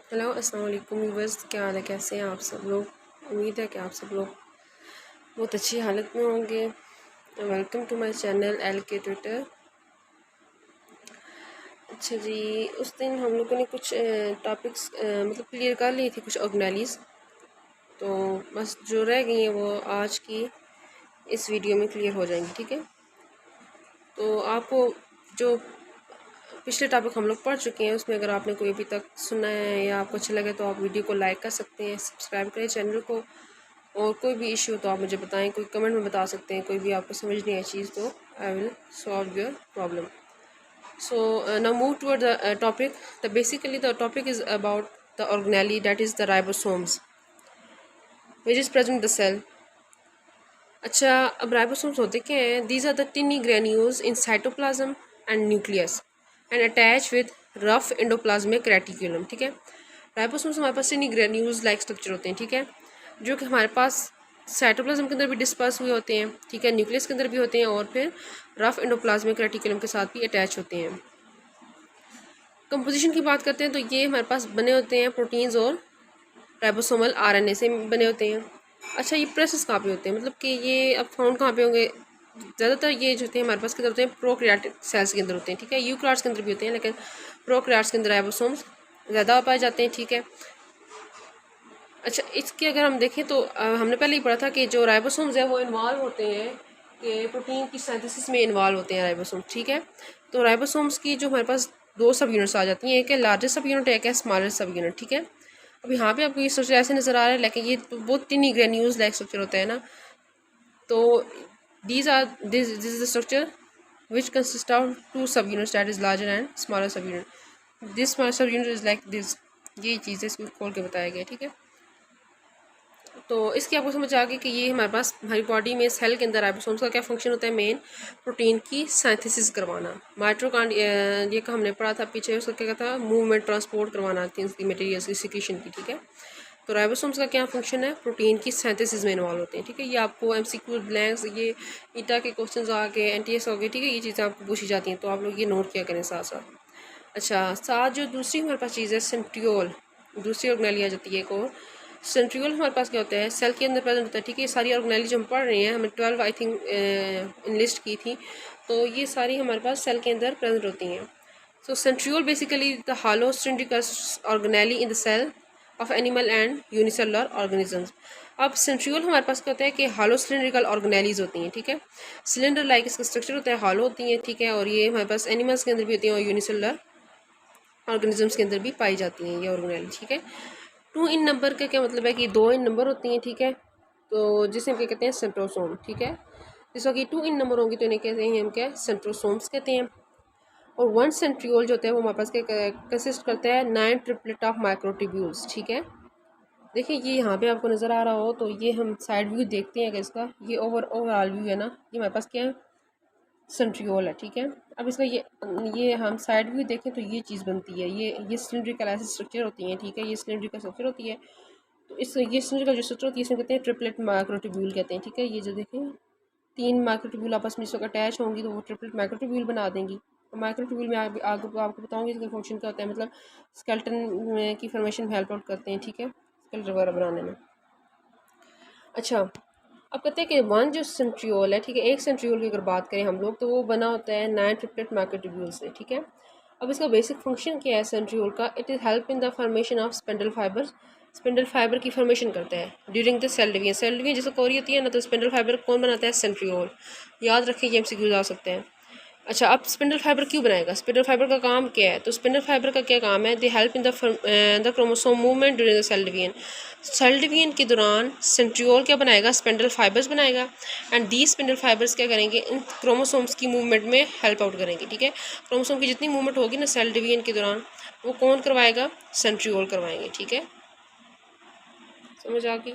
Hello अस्सलाम वालेकुम viewers, क्या हाल है? कैसे हैं आप सब लोग? उम्मीद है कि आप सब लोग बहुत अच्छी हालत में होंगे। Welcome to my channel L K Twitter. अच्छा जी, उस दिन हम लोगों ने कुछ टॉपिक्स मतलब क्लियर कर ली थी, कुछ ऑर्गेनाइज, तो बस जो रह गई हैं वो आज की इस वीडियो में क्लियर हो जाएंगी। ठीक है, तो आपको जो पिछले टॉपिक हम लोग पढ़ चुके हैं उसमें अगर आपने कोई अभी तक सुना है या आपको अच्छा लगे तो आप वीडियो को लाइक कर सकते हैं, सब्सक्राइब करें चैनल को। और कोई भी इशू हो तो आप मुझे बताएं, कोई कमेंट में बता सकते हैं। कोई भी आपको समझ नहीं आई चीज़ तो I will solve your problem. So now move toward the topic. The basically the topic is about the organelle, that is the ribosomes which is present the cell. अच्छा, अब राइबोसोम्स होते क्या हैं? These are the tiny granules in cytoplasm and nucleus and attach with rough endoplasmic reticulum. ठीक है, ribosomes हमारे पास tiny granules like structure होते हैं, ठीक है, जो कि हमारे पास साइटोप्लाज्म के अंदर भी डिस्पर्स हुए होते हैं, ठीक है, न्यूक्लियस के अंदर भी होते हैं और फिर रफ एंडोप्लाज्मिक रेटिकुलम के साथ भी अटैच होते हैं। कंपोजिशन की बात करते हैं तो ये हमारे पास बने होते हैं प्रोटीन्स और राइबोसोमल आरएनए से बने होते हैं। अच्छा, ये प्रोसेस कहाँ पे होते हैं, मतलब कि ये अब फाउंड कहाँ पे होंगे? ज़्यादातर ये जो होते हैं हमारे पास किधर होते हैं? प्रोकैरियोटिक सेल्स के अंदर होते हैं, ठीक है, यूकैरियोट्स के अंदर भी होते हैं, लेकिन प्रोकैरियोट्स के अंदर राइबोसोम्स ज़्यादा पाए जाते हैं, ठीक है। अच्छा, इसके अगर हम देखें तो हमने पहले ही पढ़ा था कि जो राइबोसोम्स है वो इन्वॉल्व होते हैं कि प्रोटीन की सिंथेसिस में इन्वॉल्व होते हैं राइबोसोम्स, ठीक है। तो राइबोसोम्स की जो हमारे पास दो सब यूनिट्स आ जाती हैं, एक है लार्जेस्ट सब यूनिट, एक है स्मॉलर सब यूनिट, ठीक है। अब यहाँ पे आपको ये स्ट्रक्चर ऐसे नज़र आ रहा है, लेकिन ये तो बहुत टिनी ग्रेन्यूल्स लाइक स्ट्रक्चर होता है ना। तो this is the structure which consists of two subunits, that is larger and smaller subunit. This smaller subunit is like this। ये चीज़ है, इसको खोल के बताया गया, ठीक है। तो इसकी आपको समझ आ गई कि ये हमारे पास हमारी बॉडी में सेल के अंदर राइबोसोम्स का क्या फंक्शन होता है? मेन प्रोटीन की सिंथेसिस करवाना। माइटोकॉन्ड ये का हमने पढ़ा था पीछे, उसका क्या था? मूवमेंट, ट्रांसपोर्ट करवाना थिंग्स की, मटेरियल्स की सिक्रीशन की, ठीक है। तो राइबोसोम्स का क्या फंक्शन है? प्रोटीन की सिंथेसिस में इन्वॉल्व होते हैं, ठीक है। ये आपको एमसीक्यू ब्लैंक्स, ये ईटा के क्वेश्चंस आ गए, एनटीएस हो गए, ठीक है, ये चीज़ें आपको पूछी जाती हैं, तो आप लोग ये नोट किया करें साथ साथ। अच्छा, साथ जो दूसरी हमारे पास चीज़ है सेंट्रियोल, दूसरी ऑर्गेनेली आ जाती है एक और। सेंट्रियोल हमारे पास क्या होता है? सेल के अंदर प्रेजेंट होता है, ठीक है। ये सारी ऑर्गेनेली जो हम पढ़ रहे हैं, हमने 12 आई थिंक इन लिस्ट की थी, तो ये सारी हमारे पास सेल के अंदर प्रेजेंट होती हैं। So centriole basically the hollow cylindrical organelle in the cell of animal and unicellular organisms. अब सेंट्रियोल हमारे पास क्या होता है कि हालो सिलिंड्रिकल ऑर्गेनेलीज होती हैं, ठीक है। सिलेंडर लाइक इसका स्ट्रक्चर होता है, हालो होती हैं, ठीक है, और ये हमारे पास एनिमल्स के अंदर भी होती हैं और यूनिसेलुलर ऑर्गेनिजम्स के अंदर भी पाई जाती हैं ये ऑर्गेनेली, ठीक है। टू इन नंबर का क्या मतलब है कि दो इन नंबर होती हैं, ठीक है, तो जिसे हम क्या कहते हैं? सेंट्रोसोम, ठीक है। जिस वक्त टू इन नंबर होंगी तो इन्हें कहते हैं हम क्या? सेंट्रोसोम्स कहते हैं। और वन सेंट्रियोल जो होता है वो हमारे पास क्या कंसिस्ट करता है? 9 ट्रिपलेट ऑफ माइक्रोट्यूब्यूल्स, ठीक है। देखिए, ये यहाँ पे आपको नज़र आ रहा हो तो ये हम साइड व्यू देखते हैं कि इसका ये ओवरऑल व्यू है ना, ये हमारे पास क्या है? सेंट्रियोल है, ठीक है। अब इसका ये हम साइड व्यू देखें तो ये चीज़ बनती है, ये सिलिंड्रिकल ऐसी स्ट्रक्चर होती है, ठीक है, ये सिलिंड्रिकल स्ट्रक्चर होती है। तो ये सिलिंड्रिकल जो स्ट्रक्चर होती है इसमें कहते हैं ट्रिपलेट माइक्रोट्यूब्यूल कहते हैं, ठीक है। ये जो देखें 3 माइक्रोट्यूब्यूल आपस में इसको अटैच होंगी तो वो ट्रिपलेट माइक्रोट्यूब्यूल बना देंगी। तो माइक्रोट्यूब्यूल में आगे आपको बताऊँगी इसका फंक्शन क्या होता है, मतलब स्केलेटन की फॉर्मेशन में हेल्प आउट करते हैं, ठीक है, स्केलेटन वगैरह बनाने में। अच्छा, अब कहते हैं कि वन जो सेंट्रियोल है, ठीक है, एक सेंट्रियोल की अगर बात करें हम लोग तो वो बना होता है 9 ट्रिपलेट माइक्रोट्यूब्यूल से, ठीक है। अब इसका बेसिक फंक्शन क्या है सेंट्रियोल का? It is help in the formation of spindle fibre. Spindle fibre की फॉर्मेशन करता है during the cell division. Cell division जिसको कोरी होती है ना, तो स्पिंडल फाइबर कौन बनाता है? सेंट्रियोल। याद रखें, ये एमसीक्यूज आ सकते हैं। अच्छा, अब स्पिंडल फाइबर क्यों बनाएगा? स्पिंडल फाइबर का काम क्या है? तो स्पिंडल फाइबर का क्या काम है? They help in the chromosome movement during the cell division. Cell division के दौरान सेंट्रियोल क्या बनाएगा? स्पिंडल फाइबर्स बनाएगा, एंड दी स्पिंडल फाइबर्स क्या करेंगे? इन क्रोमोसोम्स की मूवमेंट में हेल्प आउट करेंगे, ठीक है। क्रोमोसोम की जितनी मूवमेंट होगी ना सेल डिवीजन के दौरान, वो कौन करवाएगा? सेंट्रियोल करवाएंगे, ठीक है। समझ आ गई?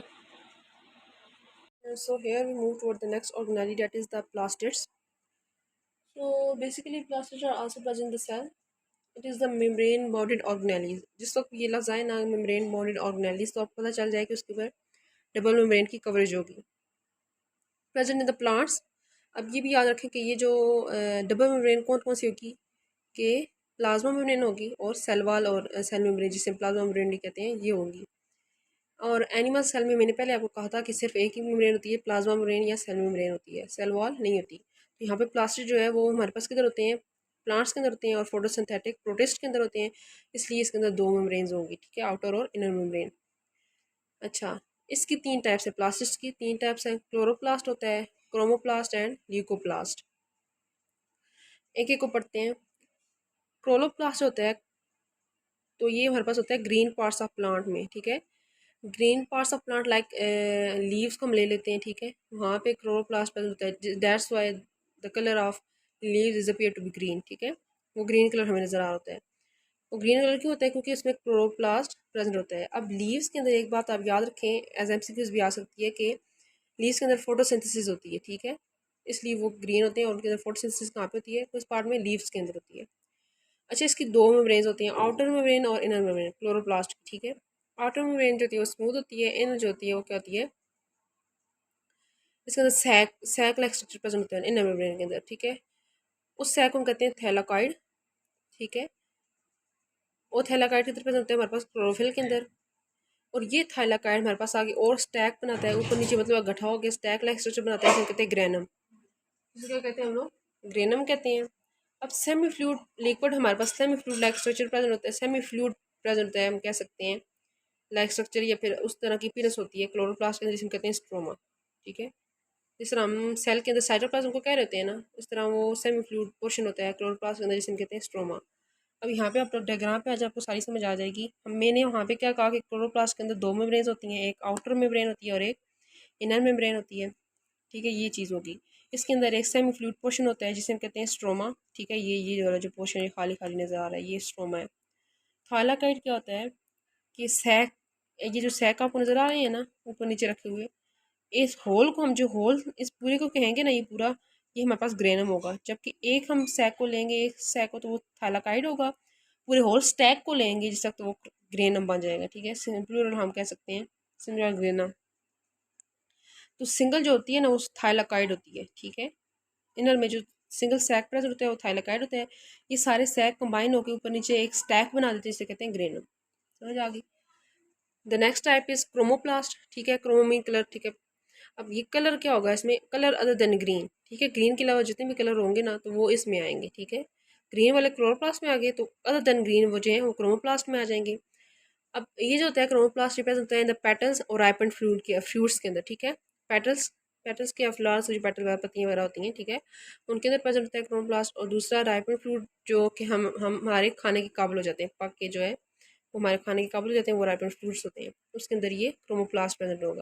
So here we move toward the next organelle, that is the plastids. So basically plastids are also present in the cell. It is the membrane bonded organelles। जिस वक्त ये लफ्ज़ आए ना membrane bonded organelles तो आपको पता चल जाए कि उसके ऊपर डबल मेम्ब्रेन की कवरेज होगी। Present in the plants. अब ये भी याद रखें कि ये जो डबल मेम्ब्रेन कौन कौन सी होगी? कि प्लाज्मा मेम्ब्रेन होगी और सेल वॉल और सेल मेम्ब्रेन जिसे प्लाज्मा मेम्ब्रेन कहते हैं ये होगी। और एनिमल सेल में मैंने पहले आपको कहा था कि सिर्फ एक ही मेम्ब्रेन होती है, प्लाज्मा मेम्ब्रेन या सेल मेम्ब्रेन होती है, सेल वॉल नहीं होती। तो यहाँ पे प्लास्टिड जो है वो हमारे पास किधर होते हैं, प्लांट्स के अंदर होते हैं और फोटोसिंथेटिक प्रोटिस्ट के अंदर होते हैं, इसलिए इसके अंदर दो मेम्ब्रेन्स होंगी, ठीक है, आउटर और इनर मेम्ब्रेन। अच्छा, इसकी तीन टाइप्स है, प्लास्टिड्स की तीन टाइप्स हैं, क्लोरोप्लास्ट होता है, क्रोमोप्लास्ट एंड ल्यूकोप्लास्ट। एक एक को पढ़ते हैं। क्लोरोप्लास्ट होता है तो ये हमारे पास होता है ग्रीन पार्ट्स ऑफ प्लांट में, ठीक है, green parts of plant like leaves को हम ले लेते हैं, ठीक है, वहाँ पे क्लोरोप्लास्ट प्रेजेंट होता है, that's why the colour of leaves is appear to be green, ठीक है, वो ग्रीन कलर हमें नज़र आ रहा होता है। वो ग्रीन कलर क्यों होता है, क्योंकि उसमें क्लोरोप्लास्ट प्रेजेंट होता है। अब लीव्स के अंदर एक बात आप याद रखें, एज एमसीक्यूज भी आ सकती है कि लीव्स के अंदर फोटोसिंथेसिस होती है, ठीक है, इसलिए वो ग्रीन होते हैं और उनके अंदर फोटोसिंथेसिस कहाँ पे होती है, उस पार्ट में लीव्स के अंदर होती है। अच्छा, इसकी दो मेम्ब्रेन्स होती हैं, आउटर मेम्ब्रेन और इनर मेम्ब्रेन क्लोरोप्लास्ट, ठीक है। आउटर मेम्ब्रेन जो होती है वो स्मूथ होती है, इनर जो होती है वो क्या होती है, इसके अंदर sac sac like structure present होता है इनर मेम्ब्रेन के अंदर, ठीक है, उस सैक को हम कहते हैं थैलाकॉइड, ठीक है, और थैलाकॉइड किधर प्रेजेंट होता है हमारे पास, क्लोरोफिल के अंदर। और ये थाइलाकाइड हमारे पास आगे और स्टैक बनाता है ऊपर नीचे, मतलब गठा हो गया, स्टैक लाइक स्ट्रक्चर बनाता है, इसे कहते हैं ग्रेनम, इसे क्या कहते हैं हम लोग, ग्रेनम कहते हैं। अब सेमी फ्लूइड लिक्विड हमारे पास semi fluid like structure present होता है, सेमी फ्लूइड प्रेजेंट होता है, हम कह सकते हैं लाइक स्ट्रक्चर या फिर उस तरह की पीनस होती है क्लोरोप्लास्ट के अंदर, जिसे कहते हैं स्ट्रोमा, ठीक है। जिस तरह हम सेल के अंदर साइटोप्लाज्म को कह रहे होते हैं ना, इस तरह वो सेमी फ्लूइड पोर्शन होता है क्लोरोप्लास्ट के अंदर, जिसे कहते हैं स्ट्रोमा। अब यहाँ पे आप डायग्राम पे आज आपको सारी समझ आ जाएगी। मैंने वहाँ पे क्या कहा कि क्लोरोप्लास्ट के अंदर दो मेम्ब्रेन्स होती हैं, एक आउटर मेम्ब्रेन होती है और एक इनर मेम्ब्रेन होती है, ठीक है, ये चीज़ होगी। इसके अंदर एक सेमी फ्लूइड पोर्शन होता है जिसे हम कहते हैं स्ट्रोमा, ठीक है, ये वाला जो पोर्शन है खाली खाली नज़र आ रहा है ये स्ट्रोमा है। थाइलाकाइड क्या होता है कि सैक, ये जो सैक आपको नज़र आ रहे हैं ना ऊपर नीचे रखे हुए, इस होल को हम जो होल इस पूरे को कहेंगे ना, ये पूरा ये हमारे पास ग्रेनम होगा। जबकि एक हम सैक को लेंगे, एक सैक को, तो वो थाइलाकाइड होगा। पूरे होल स्टैक को लेंगे जिस तक तो वो ग्रेनम बन जाएगा, ठीक है, सिंपल हम कह सकते हैं सिंगल ग्रेनम। तो सिंगल जो होती है ना वो थाइलाकाइड होती है, ठीक है, इनर में जो सिंगल सैक प्रेजेंट होता है वो थाइलाकाइड होता है। ये सारे सैक कंबाइन होकर ऊपर नीचे एक स्टैक बना देते हैं, जिसे कहते हैं ग्रेनम। समझ आ गई। The next type is chromoplast, ठीक है, क्रोमी कलर, ठीक है। अब ये कलर क्या होगा, इसमें कलर अदर देन ग्रीन, ठीक है, ग्रीन के अलावा जितने भी कलर होंगे ना तो वो इसमें आएंगे, ठीक है, ग्रीन वाले क्लोरोप्लास्ट में आ गए तो अदर देन ग्रीन वो जो है वो क्रोमोप्लास्ट में आ जाएंगे। अब ये जो होता है क्रोमोप्लास्ट रिप्रेजेंट होता है इन द पेटल्स और राइपेंड फ्रूट्स के अंदर, ठीक है, पेटल्स पेटल्स के फ्लावर्स जो पेटल वगैरह पत्तियाँ वगैरह होती हैं, ठीक है, उनके अंदर प्रेजेंट होता है क्रोमोप्लास्ट। और दूसरा राइपेंड फ्रूट जो कि हम हमारे खाने के काबिल हो जाते हैं, पक के जो है वो हमारे खाने के काबिल हो जाते हैं, वो राइपेंड फ्रूट्स होते हैं, उसके अंदर ये क्रोमोप्लास्ट प्रेजेंट होगा।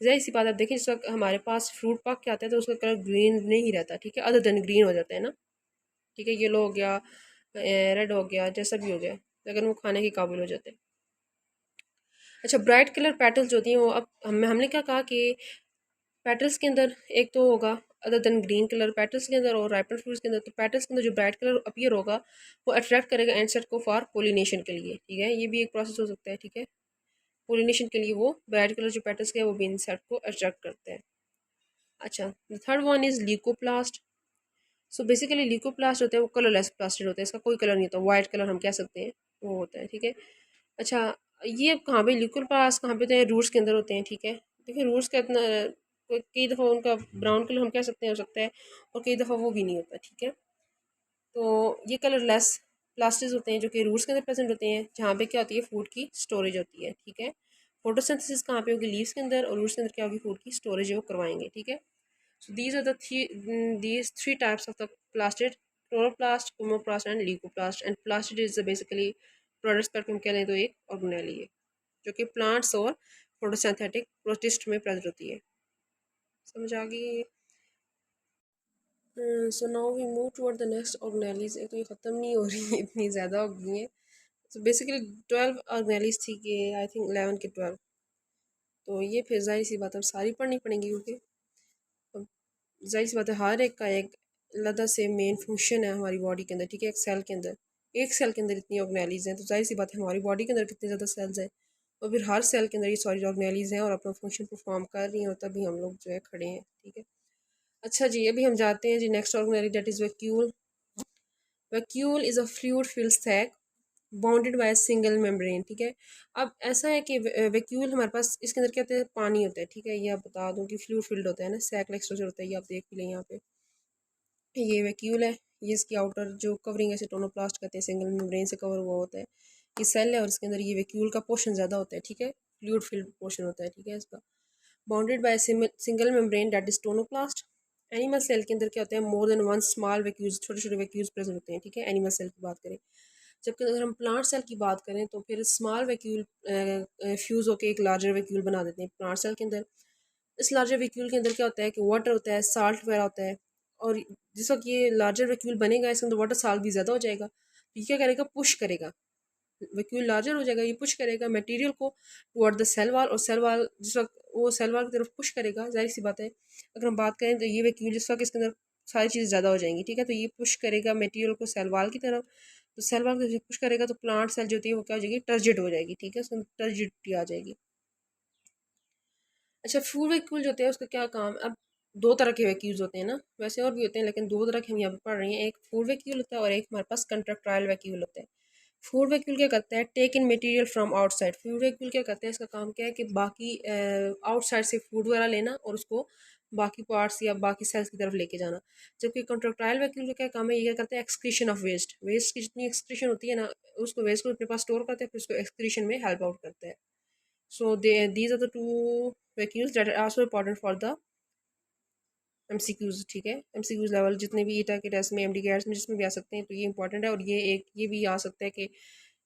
ज़ाहिर सी बात आप देखें, जिस वक्त हमारे पास फ्रूट पक के आता है तो उसका कलर ग्रीन नहीं रहता, ठीक है, अदर देन ग्रीन हो जाता है ना, ठीक है, येलो हो गया, रेड हो गया, जैसा भी हो गया, लेकिन वो खाने के काबिल हो जाते हैं। अच्छा, ब्राइट कलर पेटल्स जो होती हैं वो, अब हमने क्या कहा कि पेटल्स के अंदर एक तो होगा other than green colour petals के अंदर और राइपेंड फ्रूट्स के अंदर, तो पेटल्स के अंदर जो ब्राइट कलर अपीयर होगा वो अट्रैक्ट करेगा इंसेक्ट को फॉर पोलिनेशन के लिए, ठीक है, ये भी एक प्रोसेस हो सकता है, ठीक है, पोलिनेशन के लिए वो ब्राइट कलर जो पेटल्स के हैं वो भी इंसेक्ट को अट्रैक्ट करते हैं। अच्छा, the third one is leucoplast. So basically leucoplast होता है वो कलरलेस प्लास्टिड होता है, इसका कोई कलर नहीं होता, वाइट कलर हम कह सकते हैं वो होता है, ठीक है। अच्छा, ये कहाँ पे ल्यूकोप्लास्ट कहाँ पे होते हैं, रूट्स के अंदर होते हैं, ठीक है। देखिए रूट्स का इतना कई दफ़ा उनका ब्राउन कलर हम कह सकते हैं हो सकता है, और कई दफ़ा वो भी नहीं होता, ठीक है। तो ये कलरलेस प्लास्टिड्स होते हैं जो कि रूट्स के अंदर प्रेजेंट होते हैं, जहाँ पे क्या होती है फूड की स्टोरेज होती है, ठीक है। फोटोसिंथेसिस कहाँ पे होगी, लीव्स के अंदर, और रूट्स के अंदर क्या होगी, फूड की स्टोरेज वो करवाएंगे, ठीक है। So these three types of the plastid: chloroplast, chromoplast and leucoplast. And plastid is basically product spectrum हम कह लें तो एक ऑर्गेनेली है जो कि प्लांट्स और फोटोसिंथेटिक प्रोटिस्ट में प्रेजेंट होती है। समझ आ गई। So now we move toward the next organelles. तो ये ख़त्म नहीं हो रही इतनी ज़्यादा हो गई हैं। तो बेसिकली 12 ऑर्गेनेलीज थी कि आई थिंक 11 के 12, तो ये फिर जाहिर सी बात है सारी पढ़नी पड़ेंगी, क्योंकि जाहिर सी बात है हर एक का एक अलग से मेन फंक्शन है हमारी बॉडी के अंदर, ठीक है, एक सेल के अंदर इतनी ऑर्गेनेलीज हैं, तो जाहिर सी बात है हमारी बॉडी के अंदर कितने ज़्यादा सेल्स हैं, और फिर हर सेल के अंदर ये सारी ऑर्गेनेलीज हैं और अपना फंक्शन परफॉर्म कर रही हैं, और तभी हम लोग जो है खड़े हैं, ठीक है। अच्छा जी, अभी हम जाते हैं जी next organelle, that is vacuole. Vacuole is a fluid filled sac bounded by single membrane, ठीक है। अब ऐसा है कि वैक्यूल हमारे पास इसके अंदर क्या होता है, पानी होता है, ठीक है। ये आप बता दूं कि फ्लूइड फिल्ड होता है ना, सैक लाइक स्ट्रक्चर होता है, ये आप देख लें यहाँ पे। ये वैक्यूल है, ये इसकी आउटर जो कवरिंग है टोनोप्लास्ट कहते हैं, सिंगल मेम्ब्रेन से कवर हुआ होता है। ये सेल है और इसके अंदर ये वैक्यूल का पोर्शन ज़्यादा होता है, ठीक है, फ्लूइड फिल्ड पोर्शन होता है, ठीक है इसका। Bounded by single membrane that is tonoplast. Animal cell के अंदर क्या होता है, more than one small vacuoles, छोटे छोटे वैक्यूल्स प्रेजेंट होते हैं, ठीक है, एनिमल सेल की बात करें। जबकि अगर हम प्लांट सेल की बात करें तो फिर स्मॉल वैक्यूल फ्यूज़ होकर एक लार्जर वैक्यूल बना देते हैं प्लांट सेल के अंदर। इस लार्जर वैक्यूल के अंदर क्या होता है कि वाटर होता है, साल्ट वगैरह होता है, और जिस वक्त ये लार्जर वैक्यूल बनेगा इसके अंदर वाटर साल्ट भी ज़्यादा हो जाएगा, तो ये क्या करेगा, पुश करेगा, वैक्यूल लार्जर हो जाएगा, ये पुश करेगा मटेरियल को टुवर्ड द सेल वाल, और सेल वाल जिस वक्त वो सेल वाल की तरफ पुश करेगा, जाहिर सी बात है अगर हम बात करें तो ये वैक्यूल जिस वक्त इसके अंदर सारी चीज़ें ज़्यादा हो जाएंगी, ठीक है, तो ये पुश करेगा मटेरियल को सेल वाल की तरफ। तो सेल वाल को पुश करेगा तो प्लांट सेल जो होती है वो क्या हो जाएगी, टर्जिड हो जाएगी, ठीक है, उसमें टर्जिडिटी आ जाएगी। अच्छा, फूड वैक्यूल जो होते हैं उसका क्या काम, अब दो तरह के वैक्यूल्स होते हैं ना, वैसे और भी होते हैं लेकिन दो तरह के हम यहाँ पे पढ़ रहे हैं, एक फूड वैक्यूल होता है और एक हमारे पास कंट्रैक्टाइल वैक्यूल होता है। फूड वैक्यूल क्या करता है, take in material from outside. Food vacuole क्या करता है, इसका काम क्या है कि बाकी आउटसाइड से फूड वगैरह लेना और उसको बाकी पार्ट्स या बाकी सेल्स की तरफ लेके जाना। जबकि कंट्रैक्टाइल वैक्यूल का क्या काम है, ये क्या करता है, एक्सक्रीशन ऑफ वेस्ट, वेस्ट की जितनी एक्सक्रीशन होती है ना, उसको वेस्ट को अपने पास स्टोर करते हैं, फिर उसको एक्सक्रीशन में हेल्प आउट करता है। So these are the two vacuums that are also important for the MCQs, ठीक है, MCQs लेवल जितने भी ईटा के टेस्ट में, एमडी के टेस्ट में, जिसमें भी आ सकते हैं, तो ये इंपॉर्टेंट है। और ये एक ये भी आ सकता है कि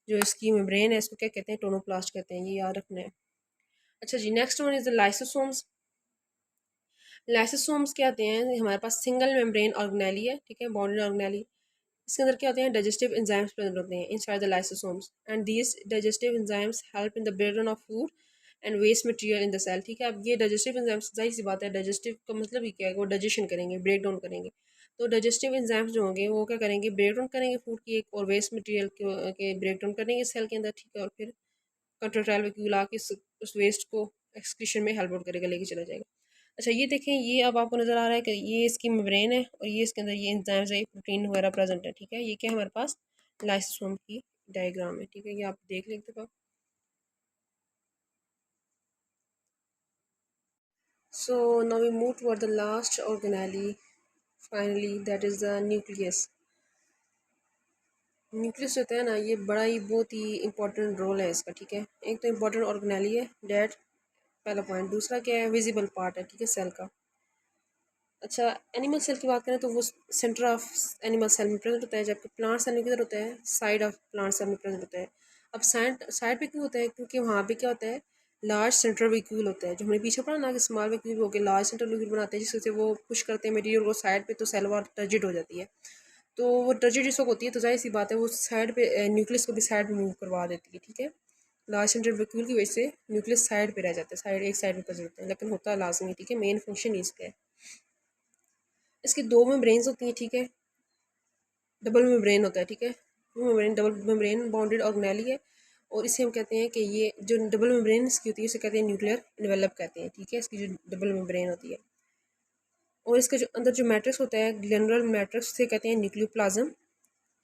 जो इसकी मेम्ब्रेन है इसको क्या कहते हैं, टोनोप्लास्ट कहते हैं, ये याद रखना है। अच्छा जी, next one is the lysosomes. Lysosomes क्या आते हैं, हमारे पास सिंगल मेम्ब्रेन ऑर्गेनेली है, ठीक है, बॉन्डेड ऑर्गेनेली। इसके अंदर क्या होते हैं, डाइजेस्टिव एंजाइम्स प्रेजेंट होते हैं inside the lysosomes, and these digestive enzymes help in the breakdown of food and waste material in the cell, ठीक है। अब ये डाइजेस्टिव एंजाइम्स, जाहिर सी बात है, डाइजेस्टिव का मतलब ही क्या है, वो डाइजेशन करेंगे, ब्रेक डाउन करेंगे। तो डाइजेस्टिव एंजाइम्स जो होंगे वो क्या करेंगे, ब्रेक डाउन करेंगे फूड की एक, और वेस्ट मटेरियल के ब्रेक डाउन करेंगे सेल के अंदर, ठीक है, और फिर कंट्रोट्रायल वैक्यूल आके उस वेस्ट को एक्सक्रीशन में हेल्प आउट करेगा, लेके चला जाएगा। अच्छा ये देखें, ये अब आपको नज़र आ रहा है कि ये इसकी मेम्ब्रेन है और ये इसके अंदर ये एंजाइम्स है, प्रोटीन वगैरह प्रेजेंट है, ठीक है। ये क्या है हमारे पास, लाइसोसोम की डायग्राम है, ठीक है, ये आप देख लेते हो। So now we move toward the last organelle, finally, that is the nucleus. Nucleus होता है ना, ये बड़ा ही बहुत ही इंपॉर्टेंट रोल है इसका, ठीक है। एक तो इंपॉर्टेंट ऑर्गेनेली है, डेट पहला पॉइंट। दूसरा क्या है, विजिबल पार्ट है, ठीक है, सेल का। अच्छा, एनिमल सेल की बात करें तो वो सेंटर ऑफ एनिमल सेल में प्रेजेंट होता है, जबकि प्लांट सेल में किधर होता है, साइड ऑफ प्लांट सेल में प्रेजेंट होता है। अब साइड साइड पे क्यों होता है, क्योंकि वहाँ पे क्या होता है, लार्ज सेंट्रल वैक्यूल होता है, जो हमने पीछे पढ़ा ना कि स्मॉल वैक्यूल होकर लार्ज सेंट्रल वैक्यूल बनाते हैं, जिससे वो पुश करते हैं मटेरियल को साइड पे, तो सेल वॉल टर्जिड हो जाती है। तो वो टर्जिड जिस वक्त होती है तो जाहिर सी बात है वो साइड पे न्यूक्लियस को भी साइड में मूव करवा देती है, ठीक है। लार्ज सेंट्रल वैक्यूल की वजह से न्यूक्लियस साइड पे रह जाता है, साइड एक साइड में प्रेजेंट होता है, लेकिन होता लाजमी, ठीक है, मेन फंक्शन इसका है। इसकी दो मेम्ब्रेन्स होती हैं, ठीक है, डबल मेम्ब्रेन होता है, ठीक है, membrane double membrane bounded organelle है। और इसे हम कहते हैं कि ये जो डबल मेम्ब्रेन इसकी होती है इसे कहते हैं न्यूक्लियर एनवेलप कहते हैं, ठीक है, इसकी जो डबल मेम्ब्रेन होती है। और इसका जो अंदर जो मैट्रिक्स होता है, ग्लैंडुलर मैट्रिक्स, से कहते हैं न्यूक्लियोप्लाज्म,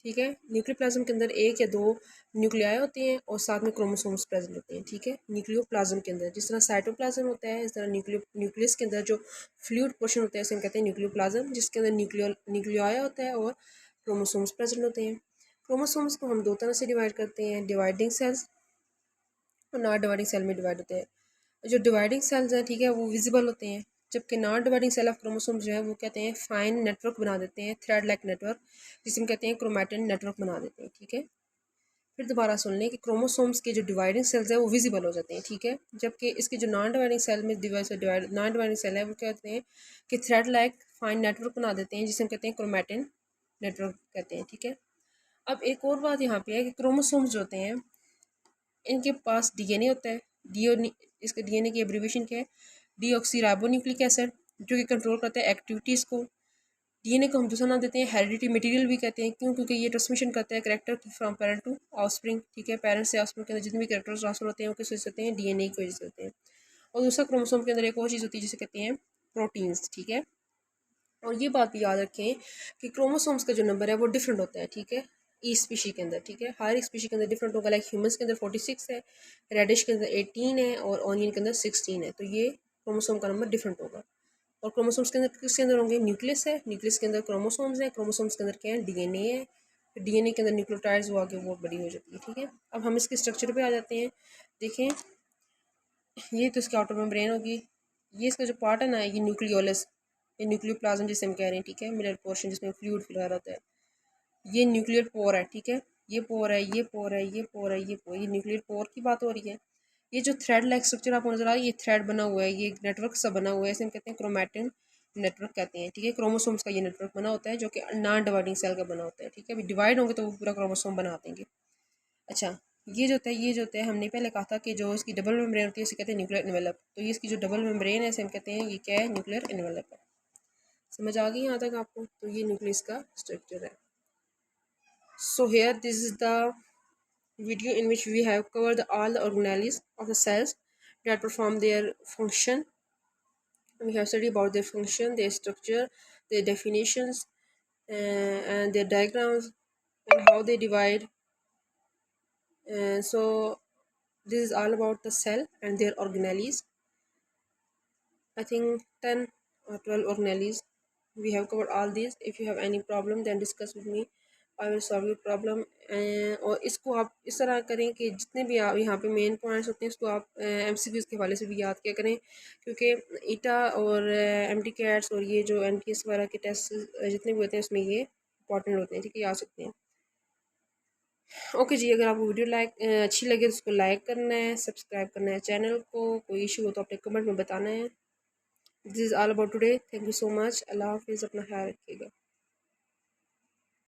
ठीक है। न्यूक्लियोप्लाज्म के अंदर एक या दो न्यूक्लियाई होते हैं और साथ में क्रोमोसोम्स प्रेजेंट होते हैं, ठीक है, न्यूक्लियोप्लाज्म के अंदर। जिस तरह साइटोप्लाज्म होता है इस तरह न्यूक्लियस के अंदर जो फ्लूइड पोर्शन होता है उसे हम कहते हैं न्यूक्लियोप्लाज्म, जिसके अंदर न्यूक्लियाई होता है और क्रोमोसोम्स प्रेजेंट होते हैं। क्रोमोसोम्स को हम दो तरह से डिवाइड करते हैं, डिवाइडिंग सेल्स और नॉन डिवाइडिंग सेल में डिवाइड होते हैं। जो डिवाइडिंग सेल्स हैं, ठीक है, वो विजिबल होते हैं, जबकि non dividing cell of chromosome जो है वो कहते हैं फाइन नेटवर्क बना देते हैं, थ्रेड लाइक नेटवर्क, जिसे हम कहते हैं क्रोमैटिन नेटवर्क बना देते हैं, ठीक है। फिर दोबारा सुन लें कि क्रोमोसोम्स के जो डिवाइडिंग सेल्स है वो विजिबल हो जाते हैं, ठीक है, जबकि इसके जो नॉन डिवाइडिंग सेल में नॉन डिवाइडिंग सेल है वो कहते हैं कि थ्रेड लाइक फाइन नेटवर्क बना देते हैं, जिसे हम कहते हैं क्रोमैटिन नेटवर्क कहते हैं, ठीक है। अब एक और बात यहाँ पे है कि क्रोमोसोम्स जो होते हैं इनके पास डीएनए होता है, डीओ इसके डीएनए की एब्रीविएशन क्या है, डीऑक्सीराइबोन्यूक्लिक एसिड, जो कि कंट्रोल करता है एक्टिविटीज़ को। डीएनए को हम दूसरा नाम देते हैं हेरिडिटी मटेरियल भी कहते हैं, क्यों, क्योंकि ये ट्रांसमिशन करता है character from parent to offspring, ठीक है, पेरेंट से ऑफस्प्रिंग के अंदर जितने भी करेक्टर्स ट्रांसफर होते हैं वो किस वजह से होते हैं, डीएनए की वजह से होते हैं। और दूसरा क्रोमोसोम के अंदर एक और चीज़ होती है जिसे कहते हैं प्रोटीन्स, ठीक है। और ये बात भी याद रखें कि क्रोमोसोम्स का जो नंबर है वो डिफरेंट होता है, ठीक है, ई स्पीशी के अंदर, ठीक है, हर एक स्पीशी के अंदर डिफरेंट होगा। लाइक ह्यूमंस के अंदर 46 है, रेडिश के अंदर 18 है और ऑनियन के अंदर 16 है। तो ये क्रोमोसोम का नंबर डिफरेंट होगा। और क्रोमोसोम्स के अंदर किसके अंदर होंगे, न्यूक्लियस है, न्यूक्लियस के अंदर क्रोमोसोम्स है, क्रोमोसोम्स के अंदर क्या है, डीएनए है, फिर डीएनए के अंदर न्यूक्लियोटाइड्स वो आगे बहुत बड़ी हो जाती है, ठीक है। अब हम इसके स्ट्रक्चर पे आ जाते हैं। देखें, ये तो इसकी आउटर मेम्ब्रेन होगी, ये इसका जो पार्ट है ना, ये न्यूक्लियोलस, ये न्यूक्लियोप्लाज्म जिसे हम कह रहे हैं, ठीक है, मिडल पोर्शन जिसमें फ्लूइड वगैरह होता है, ये न्यूक्लियर पोर है, ठीक है, ये पोर है, ये पोर है, ये पोर है, ये पोर, ये न्यूक्लियर पोर की बात हो रही है। ये जो थ्रेड लाइक स्ट्रक्चर आपको नजर आ रहा है, ये थ्रेड बना हुआ है, ये नेटवर्क सा बना हुआ है, इसे हम कहते हैं क्रोमैटिन नेटवर्क कहते हैं, ठीक है। क्रोमोसोम्स का ये नेटवर्क बना होता है जो कि नॉन डिवाइडिंग सेल का बना होता है, ठीक है। अभी डिवाइड होंगे तो वो पूरा क्रोमोसोम बना देंगे। अच्छा, ये जो होता है हमने पहले कहा था कि जो इसकी डबल मेम्ब्रेन होती है इसे कहते हैं न्यूक्लियर एनवेलप। तो ये इसकी जो डबल मेम्ब्रेन है इसे हम कहते हैं, ये क्या है, न्यूक्लियर एनवेलप है। समझ आ गई यहाँ तक आपको? तो ये न्यूक्लियस का स्ट्रक्चर है। So here this is the video in which we have covered all the organelles of the cells that perform their function. We have studied about their function, their structure, their definitions, and their diagrams, and how they divide. So this is all about the cell and their organelles. I think 10 or 12 organelles. We have covered all these. If you have any problem then discuss with me. I will solve your problem. और इसको आप इस तरह करें कि जितने भी आप यहाँ पे मेन पॉइंट्स होते हैं उसको आप MCQs के हवाले से भी याद किया करें, क्योंकि ईटा और MT कैट्स और ये जो NTS वगैरह के टेस्ट जितने भी होते हैं उसमें ये इंपॉर्टेंट होते हैं, ठीक है, आ सकते हैं। ओके जी, अगर आपको वीडियो अच्छी लगे तो उसको लाइक करना है, सब्सक्राइब करना है चैनल को। कोई इशू हो तो अपने कमेंट में बताना है। This is all about today. Thank you so much. Allah हाफिज़। अपना ख्याल रखिएगा।